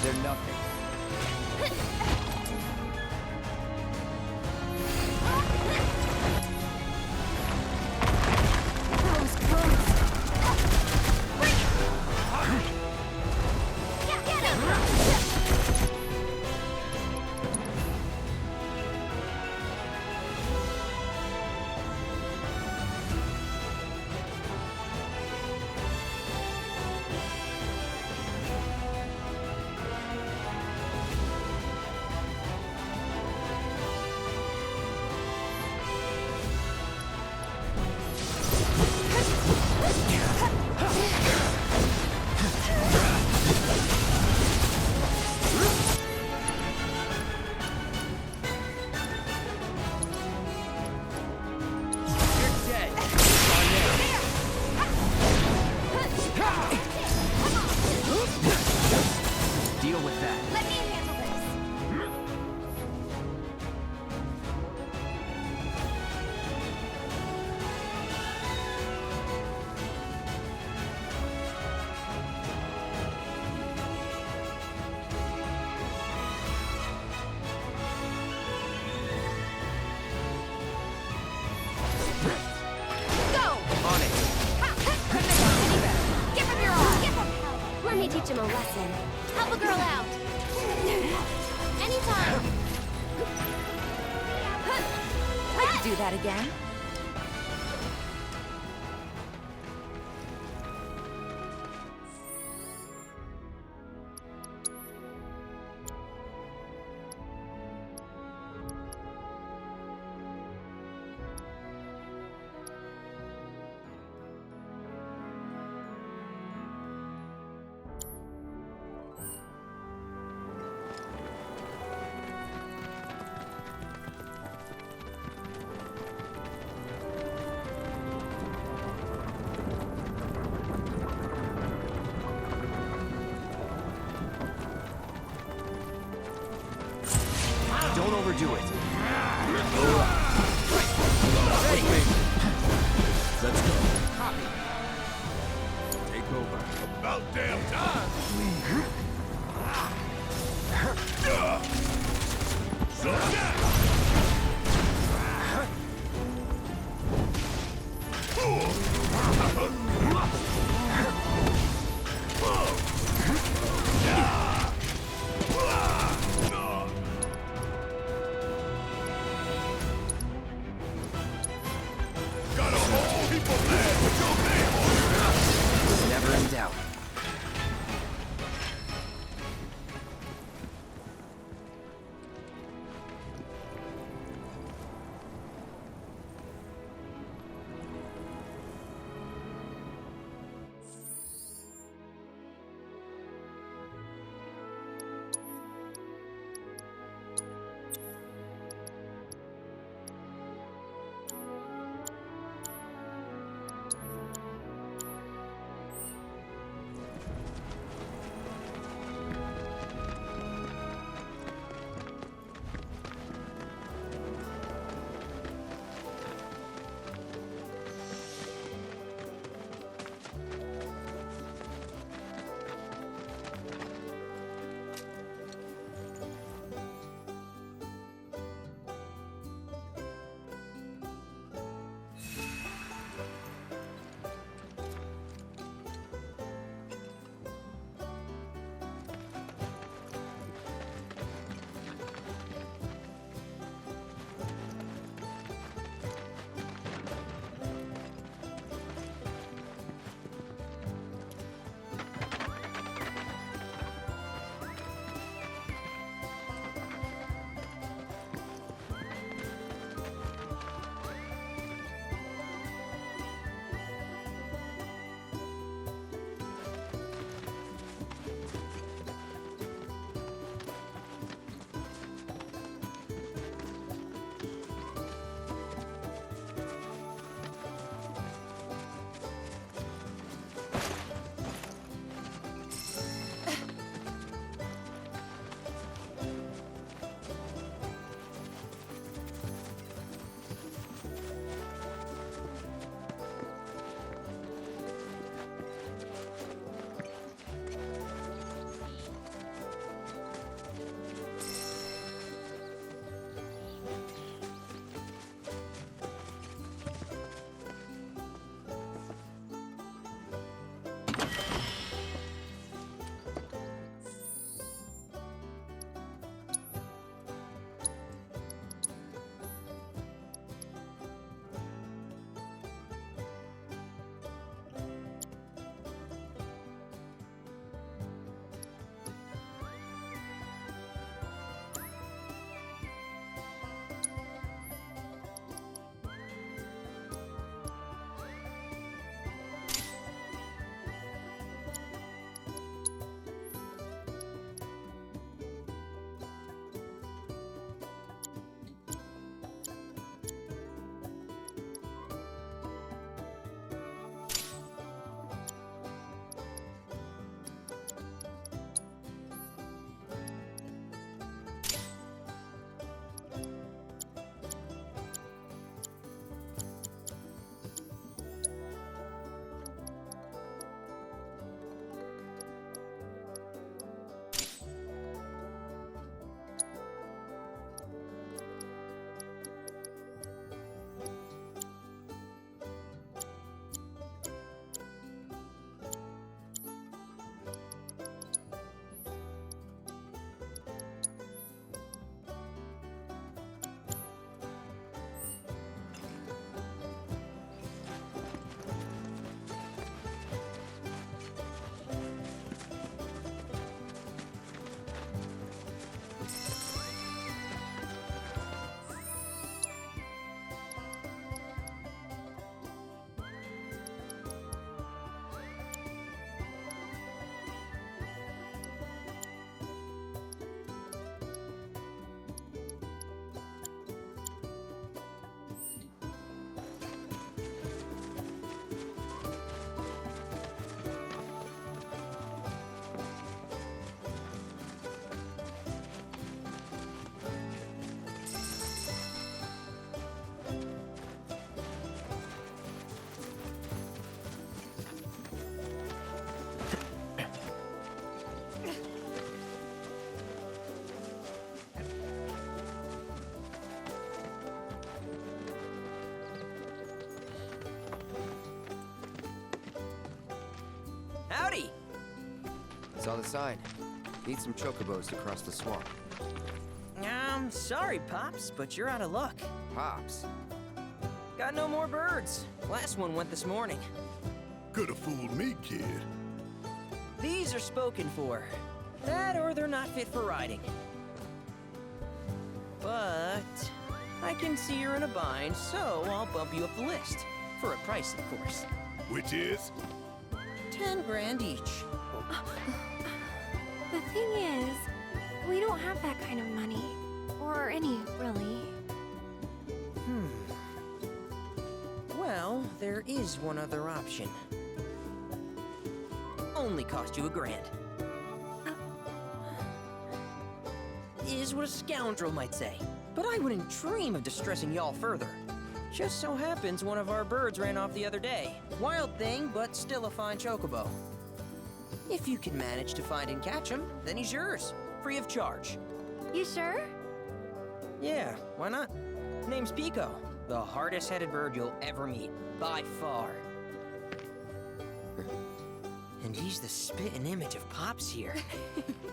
They're nothing. That was close. Get him! Deal with that. Let me handle this. Go! On it. Give him your all! Give him help! Let me teach him a lesson. Help a girl out! Anytime! I could do that again. Don't overdo it. Let's go. Take over. About damn time! So got a whole heap of land with your name on it! Never in doubt. Saw the sign. Need some chocobos to cross the swamp. Sorry, Pops, but you're out of luck. Pops. Got no more birds. Last one went this morning. Could've fooled me, kid. These are spoken for. That or they're not fit for riding. But I can see you're in a bind, so I'll bump you up the list. For a price, of course. Which is? 10 grand each. The thing is, we don't have that kind of money. Or any, really. Well, there is one other option. Only cost you $1,000. Is what a scoundrel might say. But I wouldn't dream of distressing y'all further. Just so happens one of our birds ran off the other day. Wild thing, but still a fine chocobo. If you can manage to find and catch him, then he's yours. Free of charge. You sure? Yeah, why not? Name's Pico. The hardest-headed bird you'll ever meet. By far. And he's the spitting image of Pops here.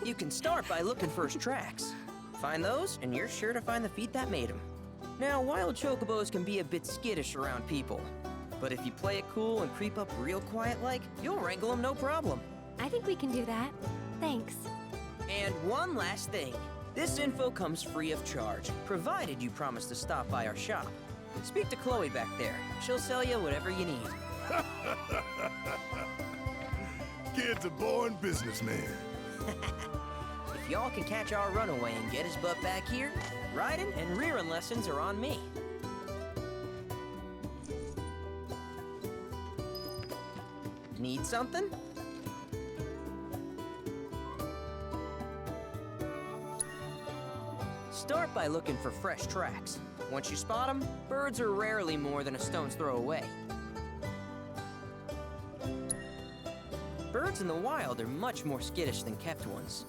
You can start by looking for his tracks. Find those, and you're sure to find the feet that made him. Now, wild chocobos can be a bit skittish around people. But if you play it cool and creep up real quiet-like, you'll wrangle them no problem. I think we can do that. Thanks. And one last thing. This info comes free of charge, provided you promise to stop by our shop. Speak to Chloe back there. She'll sell you whatever you need. Kid's a born businessman. If y'all can catch our runaway and get his butt back here, riding and rearing lessons are on me. Need something? Start by looking for fresh tracks. Once you spot them, birds are rarely more than a stone's throw away. Birds in the wild are much more skittish than kept ones.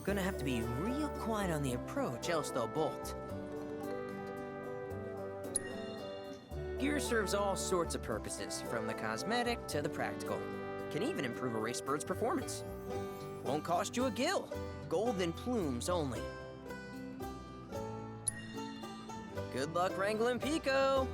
Gonna have to be real quiet on the approach, else they'll bolt. Gear serves all sorts of purposes, from the cosmetic to the practical. Can even improve a race bird's performance. Won't cost you a gill. Golden plumes only. Good luck wrangling Pico!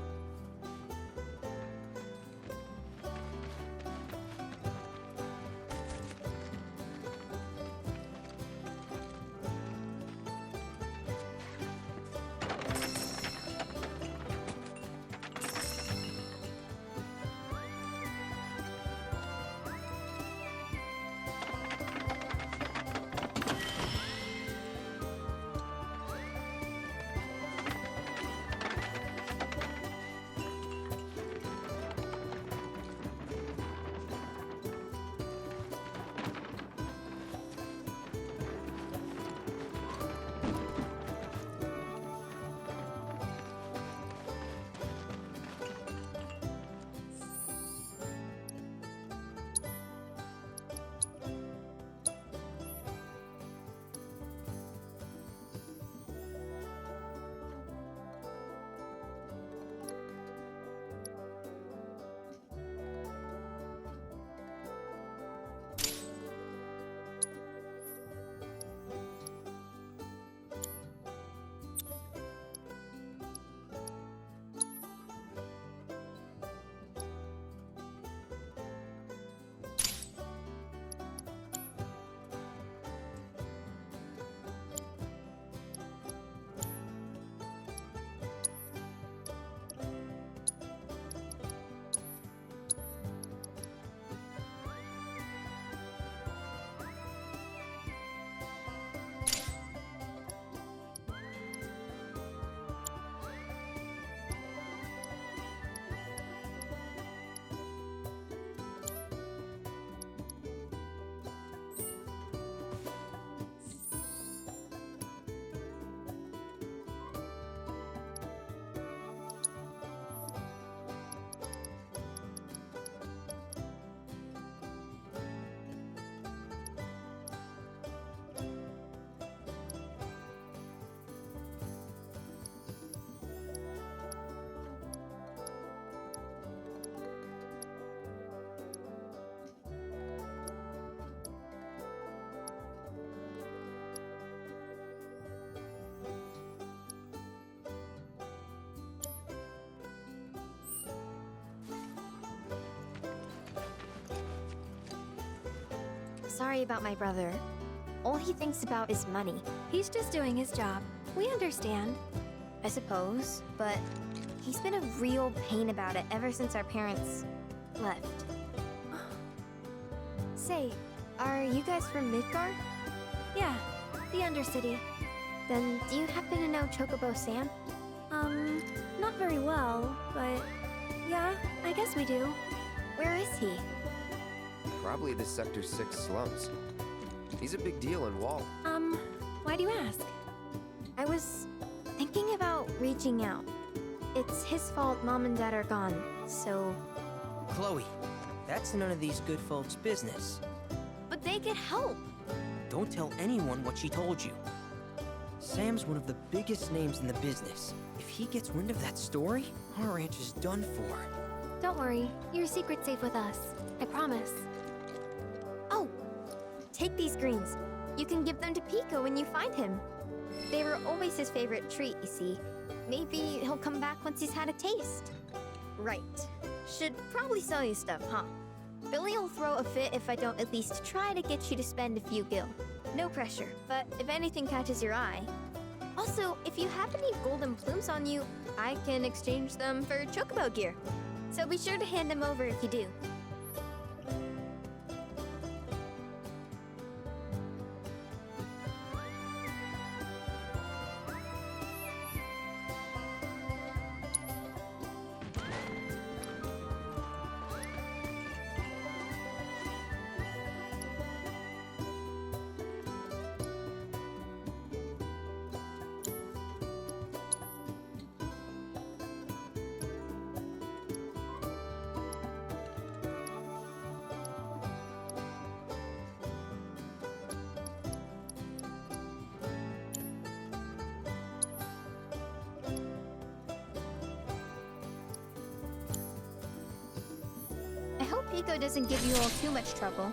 sorry about my brother. All he thinks about is money, He's just doing his job. We understand. I suppose, but he's been a real pain about it ever since our parents left. Say, are you guys from Midgard? Yeah, the Undercity. Then do you happen to know Chocobo Sam? Not very well, but yeah, I guess we do. Where is he? Probably the Sector 6 slums. He's a big deal in Wall. Why do you ask? I was thinking about reaching out. It's his fault Mom and Dad are gone, so... Chloe, that's none of these good folks' business. But they could help! Don't tell anyone what she told you. Sam's one of the biggest names in the business. If he gets wind of that story, our ranch is done for. Don't worry, your secret's safe with us. I promise. Oh! Take these greens. You can give them to Pico when you find him. They were always his favorite treat, you see. Maybe he'll come back once he's had a taste. Right. Should probably sell you stuff, huh? Billy will throw a fit if I don't at least try to get you to spend a few gil. No pressure, but if anything catches your eye. Also, if you have any golden plumes on you, I can exchange them for chocobo gear. So be sure to hand them over if you do. I hope Pico doesn't give you all too much trouble.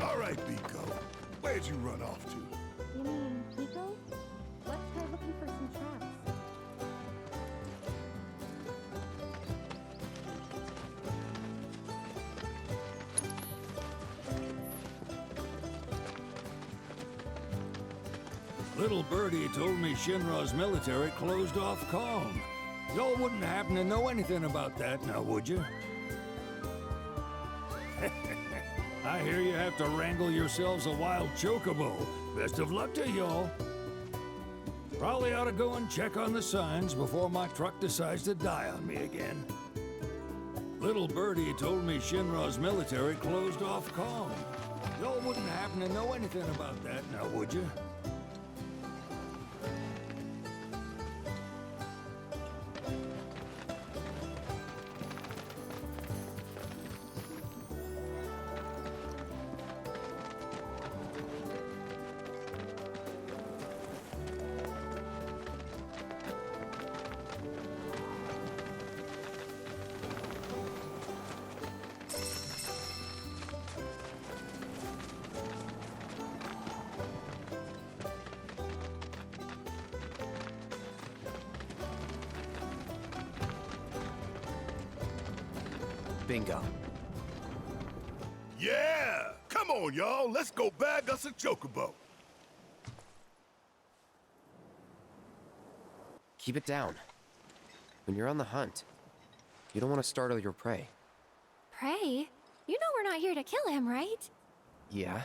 All right, Pico. Where'd you run off to? You mean Pico? Let's try looking for some traps. Little Birdie told me Shinra's military closed off Calm. Y'all wouldn't happen to know anything about that, now would you? I hear you have to wrangle yourselves a wild chocobo. Best of luck to y'all. Probably ought to go and check on the signs before my truck decides to die on me again. Little Birdie told me Shinra's military closed off Calm. Y'all wouldn't happen to know anything about that, now would you? Bingo. Yeah! Come on, y'all. Let's go bag us a chocobo. Keep it down. When you're on the hunt, you don't want to startle your prey. Pray? You know we're not here to kill him, right? Yeah?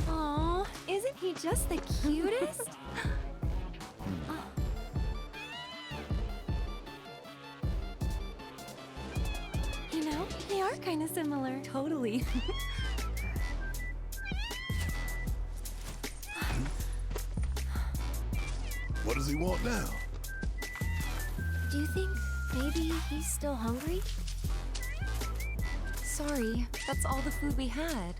Aw, isn't he just the cutest? You know, they are kind of similar. Totally. What does he want now? Do you think maybe he's still hungry? Sorry, that's all the food we had.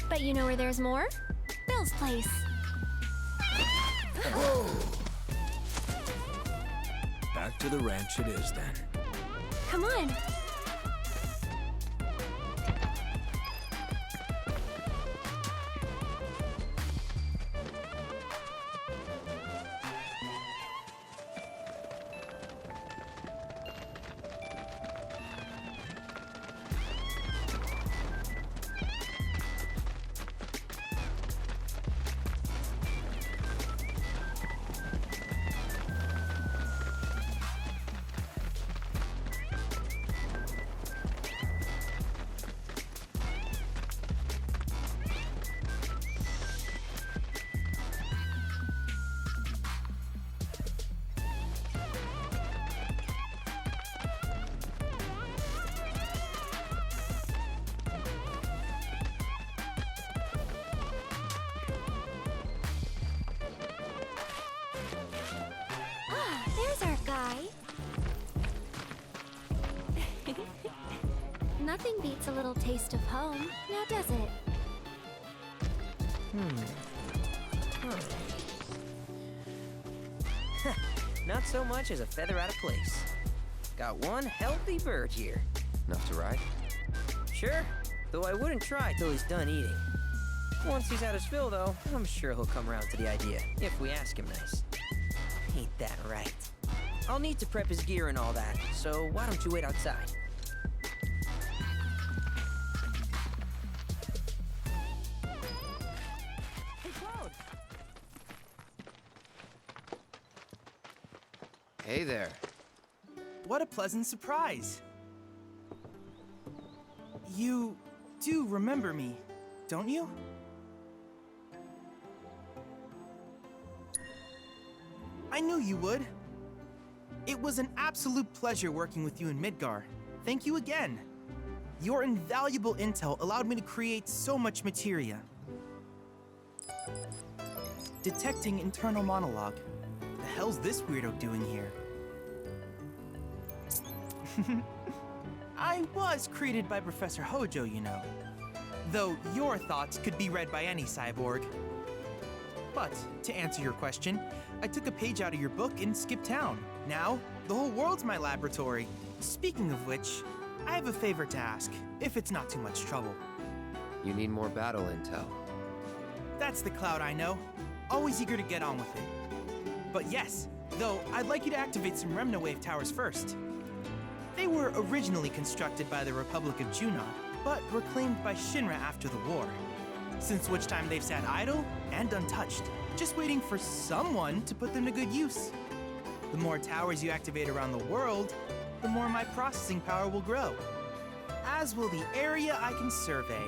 But you know where there's more? Bill's place. Back to the ranch it is then. Come on. There's our guy. Nothing beats a little taste of home, now does it? Not so much as a feather out of place. Got one healthy bird here. Enough to ride? Sure, though I wouldn't try till he's done eating. Once he's had his fill, though, I'm sure he'll come around to the idea, if we ask him nice. Ain't that right? I'll need to prep his gear and all that, so why don't you wait outside? Hey, Cloud! Hey there. What a pleasant surprise. You do remember me, don't you? I knew you would. It was an absolute pleasure working with you in Midgar. Thank you again. Your invaluable intel allowed me to create so much materia. Detecting internal monologue. The hell's this weirdo doing here? I was created by Professor Hojo, you know. Though your thoughts could be read by any cyborg. But, to answer your question, I took a page out of your book and skipped town. Now, the whole world's my laboratory. Speaking of which, I have a favor to ask, if it's not too much trouble. You need more battle intel. That's the Cloud I know. Always eager to get on with it. But yes, though I'd like you to activate some Remna Wave towers first. They were originally constructed by the Republic of Junon, but were claimed by Shinra after the war. Since which time they've sat idle and untouched, just waiting for someone to put them to good use. The more towers you activate around the world, the more my processing power will grow. As will the area I can survey.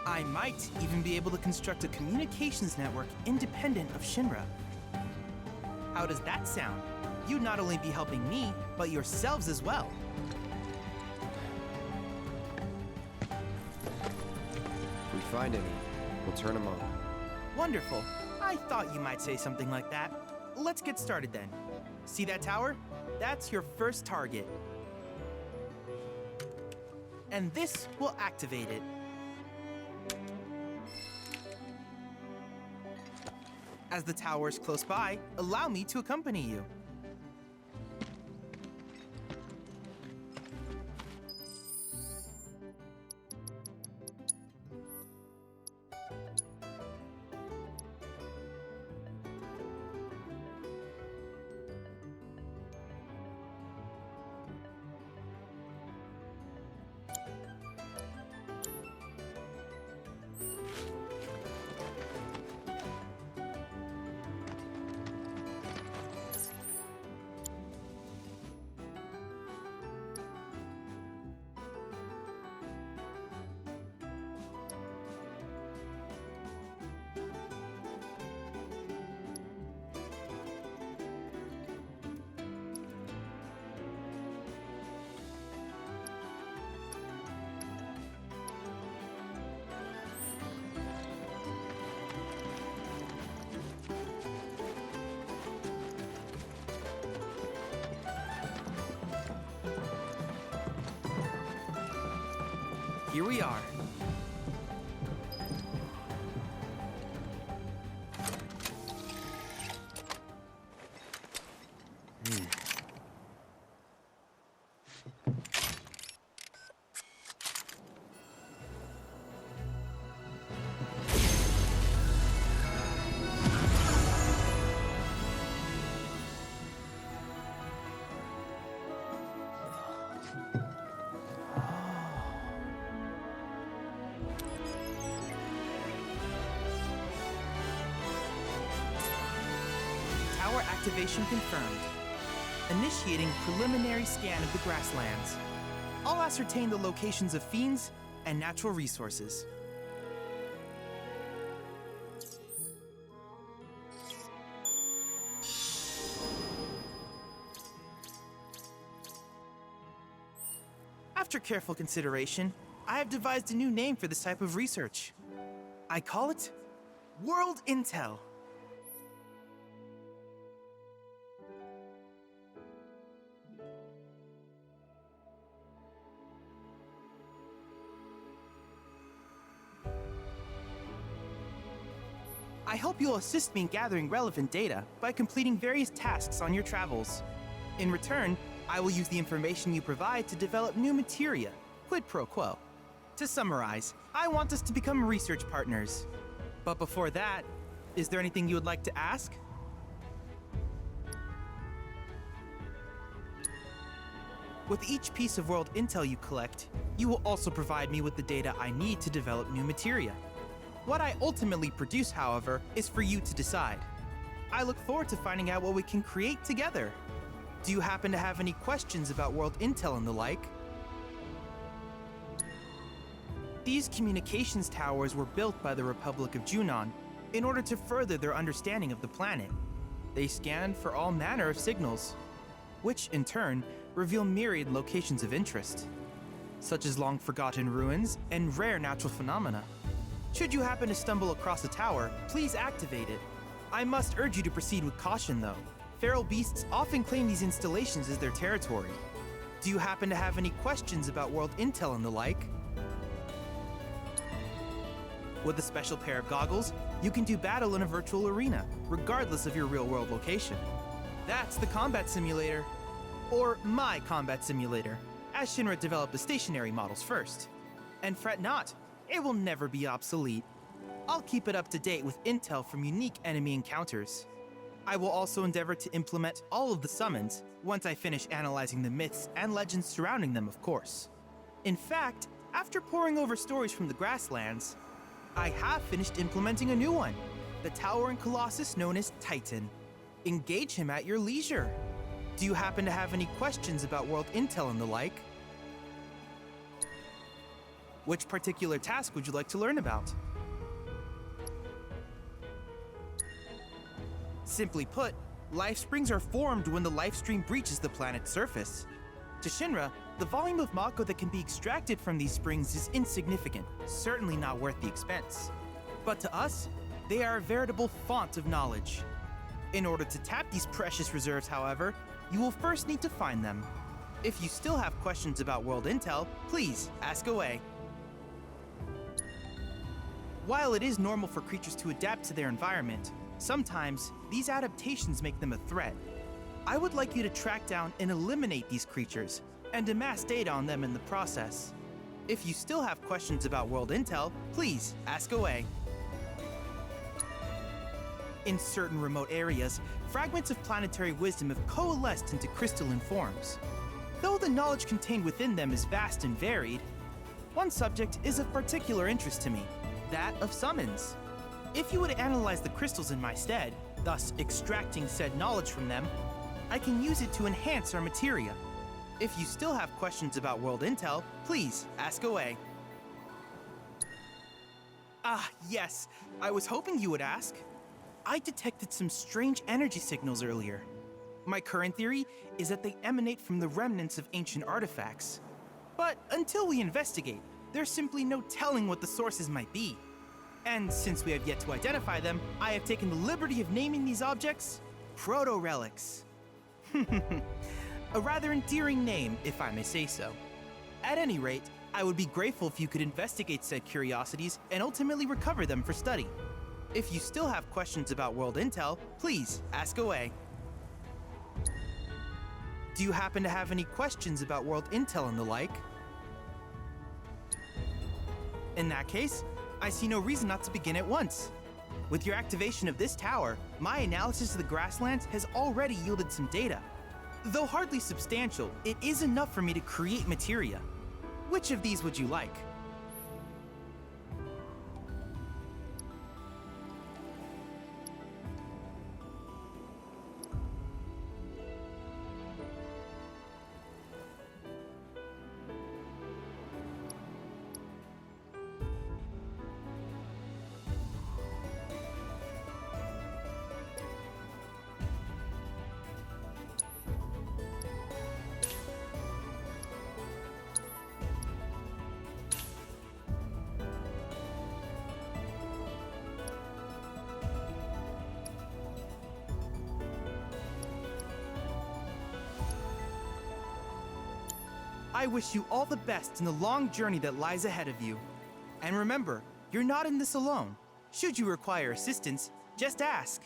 I might even be able to construct a communications network independent of Shinra. How does that sound? You'd not only be helping me, but yourselves as well. If we find any, we'll turn them on. Wonderful. I thought you might say something like that. Let's get started then. See that tower? That's your first target. And this will activate it. As the tower is close by, allow me to accompany you. Here we are. Tower activation confirmed. Initiating preliminary scan of the grasslands. I'll ascertain the locations of fiends and natural resources. After careful consideration, I have devised a new name for this type of research. I call it World Intel. I hope you'll assist me in gathering relevant data by completing various tasks on your travels. In return, I will use the information you provide to develop new materia, quid pro quo. To summarize, I want us to become research partners. But before that, is there anything you would like to ask? With each piece of world intel you collect, you will also provide me with the data I need to develop new materia. What I ultimately produce, however, is for you to decide. I look forward to finding out what we can create together. Do you happen to have any questions about world intel and the like? These communications towers were built by the Republic of Junon in order to further their understanding of the planet. They scan for all manner of signals, which in turn reveal myriad locations of interest. such as long-forgotten ruins and rare natural phenomena. Should you happen to stumble across a tower, please activate it. I must urge you to proceed with caution, though. Feral beasts often claim these installations as their territory. Do you happen to have any questions about world intel and the like? With a special pair of goggles, you can do battle in a virtual arena, regardless of your real-world location. That's the combat simulator. Or my combat simulator, as Shinra developed the stationary models first. And fret not, it will never be obsolete. I'll keep it up to date with intel from unique enemy encounters. I will also endeavor to implement all of the summons once I finish analyzing the myths and legends surrounding them, of course. In fact, after poring over stories from the grasslands, I have finished implementing a new one, the towering colossus known as Titan. Engage him at your leisure. Do you happen to have any questions about world intel and the like? Which particular task would you like to learn about? Simply put, life springs are formed when the life stream breaches the planet's surface. To Shinra, the volume of Mako that can be extracted from these springs is insignificant, certainly not worth the expense. But to us, they are a veritable font of knowledge. In order to tap these precious reserves, however, you will first need to find them. If you still have questions about world intel, please ask away. While it is normal for creatures to adapt to their environment, sometimes these adaptations make them a threat. I would like you to track down and eliminate these creatures, and amass data on them in the process. If you still have questions about world intel, please ask away. In certain remote areas, fragments of planetary wisdom have coalesced into crystalline forms. Though the knowledge contained within them is vast and varied, one subject is of particular interest to me, that of summons. If you would analyze the crystals in my stead, thus extracting said knowledge from them, I can use it to enhance our materia. If you still have questions about world intel, please ask away. Ah, yes, I was hoping you would ask. I detected some strange energy signals earlier. My current theory is that they emanate from the remnants of ancient artifacts. But until we investigate, there's simply no telling what the sources might be. And since we have yet to identify them, I have taken the liberty of naming these objects proto-relics. A rather endearing name, if I may say so. At any rate, I would be grateful if you could investigate said curiosities and ultimately recover them for study. If you still have questions about world intel, please ask away. Do you happen to have any questions about world intel and the like? In that case, I see no reason not to begin at once. With your activation of this tower, my analysis of the grasslands has already yielded some data. Though hardly substantial, it is enough for me to create materia. Which of these would you like? I wish you all the best in the long journey that lies ahead of you. And remember, you're not in this alone. Should you require assistance, just ask.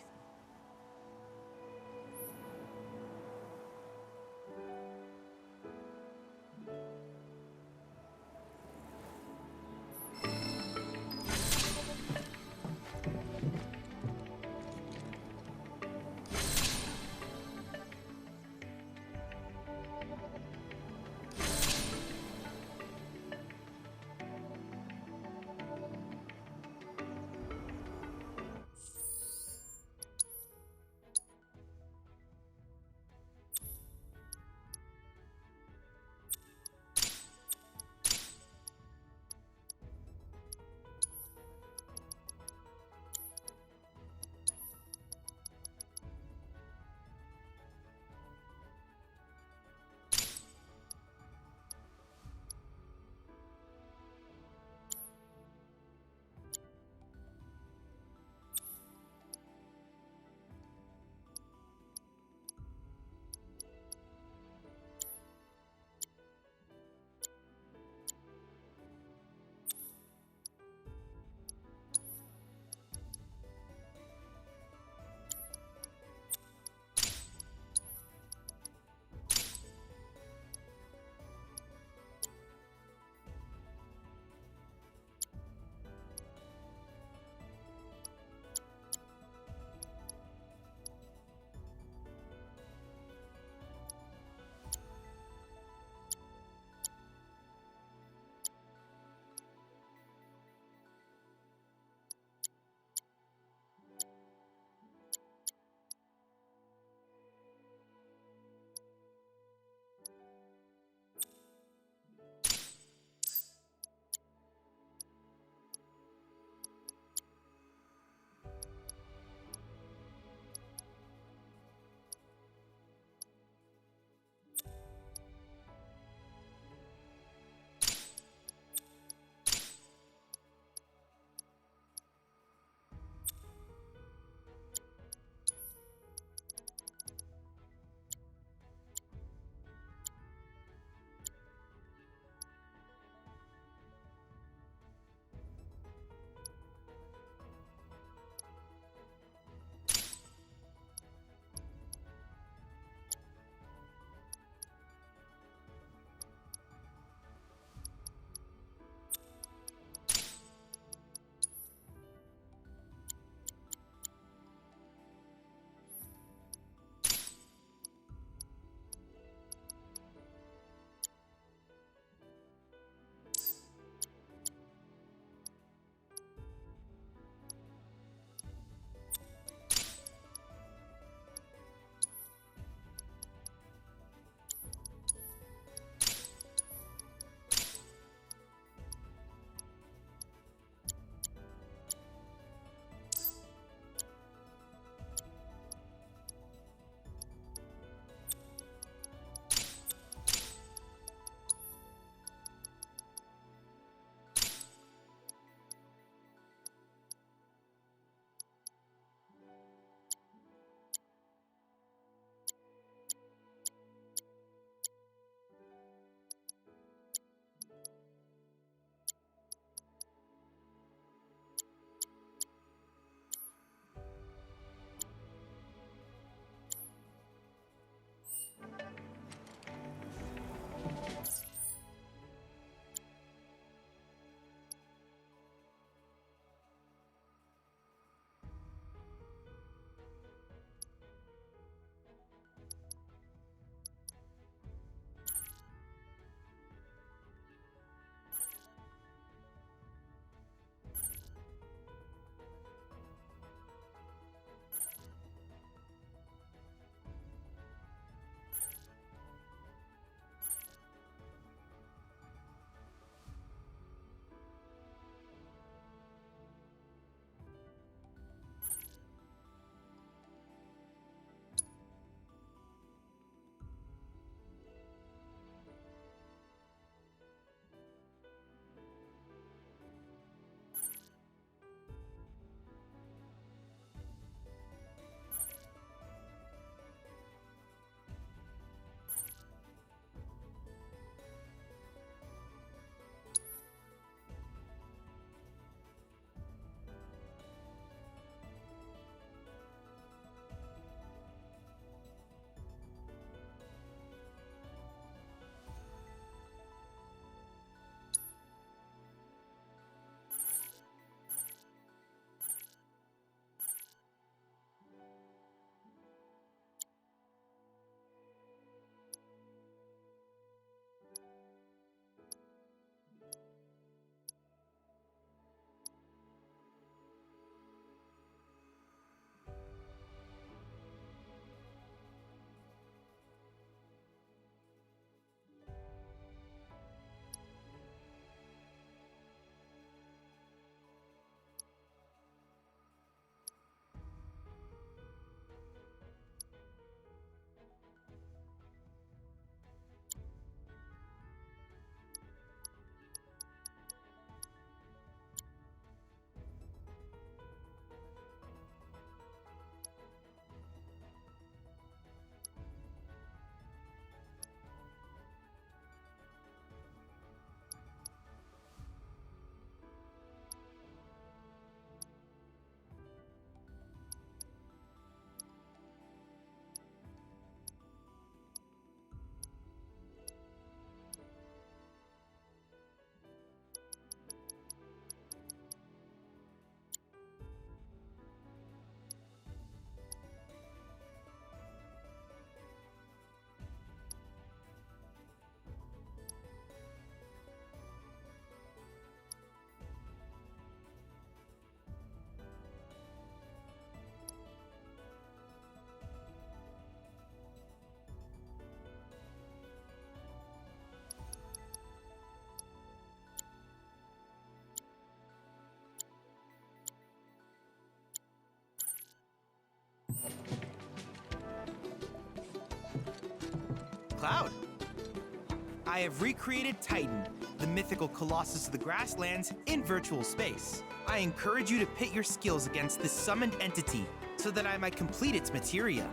I have recreated Titan, the mythical colossus of the grasslands, in virtual space. I encourage you to pit your skills against this summoned entity so that I might complete its materia.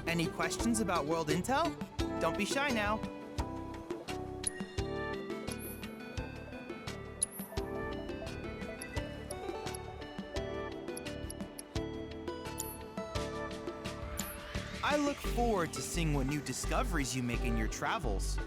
Any questions about world intel? Don't be shy now. I look forward to seeing what new discoveries you make in your travels.